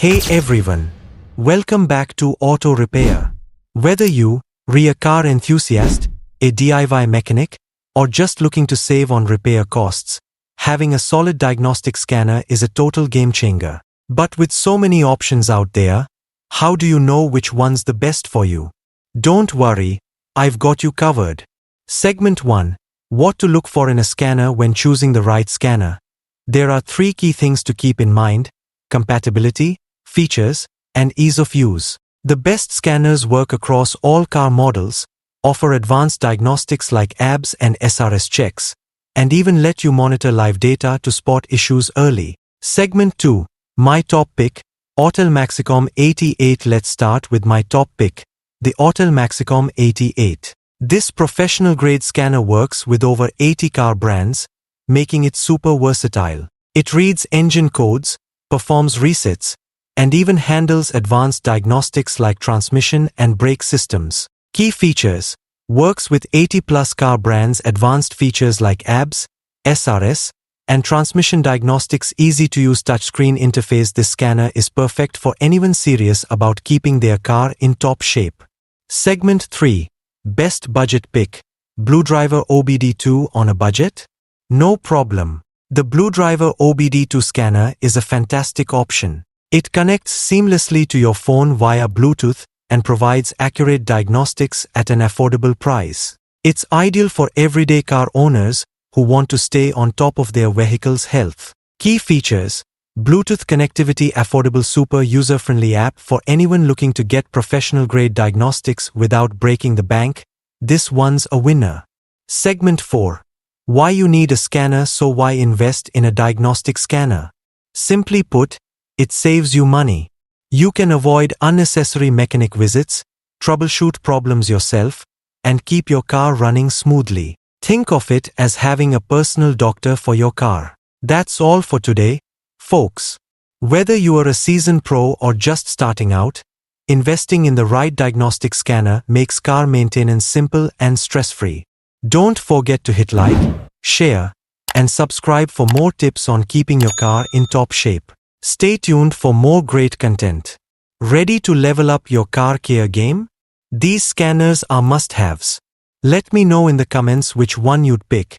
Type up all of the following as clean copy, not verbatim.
Hey everyone, welcome back to Auto Repair. Whether you're a car enthusiast, a DIY mechanic, or just looking to save on repair costs, having a solid diagnostic scanner is a total game changer. But with so many options out there, how do you know which one's the best for you? Don't worry, I've got you covered. Segment 1. What to look for in a scanner when choosing the right scanner. There are 3 key things to keep in mind: compatibility, features, and ease of use. The best scanners work across all car models, offer advanced diagnostics like ABS and SRS checks, and even let you monitor live data to spot issues early. Segment 2. My top pick, Autel Maxicom 88. Let's start with my top pick, the Autel Maxicom 88. This professional-grade scanner works with over 80 car brands, making it super versatile. It reads engine codes, performs resets, and even handles advanced diagnostics like transmission and brake systems. Key features: works with 80+ car brands. Advanced features like ABS, SRS, and transmission diagnostics. Easy-to-use touchscreen interface. This scanner is perfect for anyone serious about keeping their car in top shape. Segment 3. Best budget pick, BlueDriver OBD2. On a budget? No problem. The BlueDriver OBD2 scanner is a fantastic option. It connects seamlessly to your phone via Bluetooth and provides accurate diagnostics at an affordable price. It's ideal for everyday car owners who want to stay on top of their vehicle's health. Key features: Bluetooth connectivity, affordable, super user-friendly app for anyone looking to get professional-grade diagnostics without breaking the bank. This one's a winner. Segment 4. Why you need a scanner. So why invest in a diagnostic scanner? Simply put, it saves you money. You can avoid unnecessary mechanic visits, troubleshoot problems yourself, and keep your car running smoothly. Think of it as having a personal doctor for your car. That's all for today, folks. Whether you are a seasoned pro or just starting out, investing in the right diagnostic scanner makes car maintenance simple and stress-free. Don't forget to hit like, share, and subscribe for more tips on keeping your car in top shape. Stay tuned for more great content. Ready to level up your car care game? These scanners are must-haves. Let me know in the comments which one you'd pick.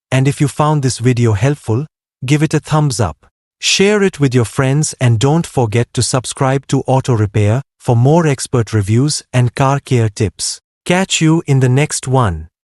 And if you found this video helpful, give it a thumbs up. Share it with your friends and don't forget to subscribe to Auto Repair for more expert reviews and car care tips. Catch you in the next one.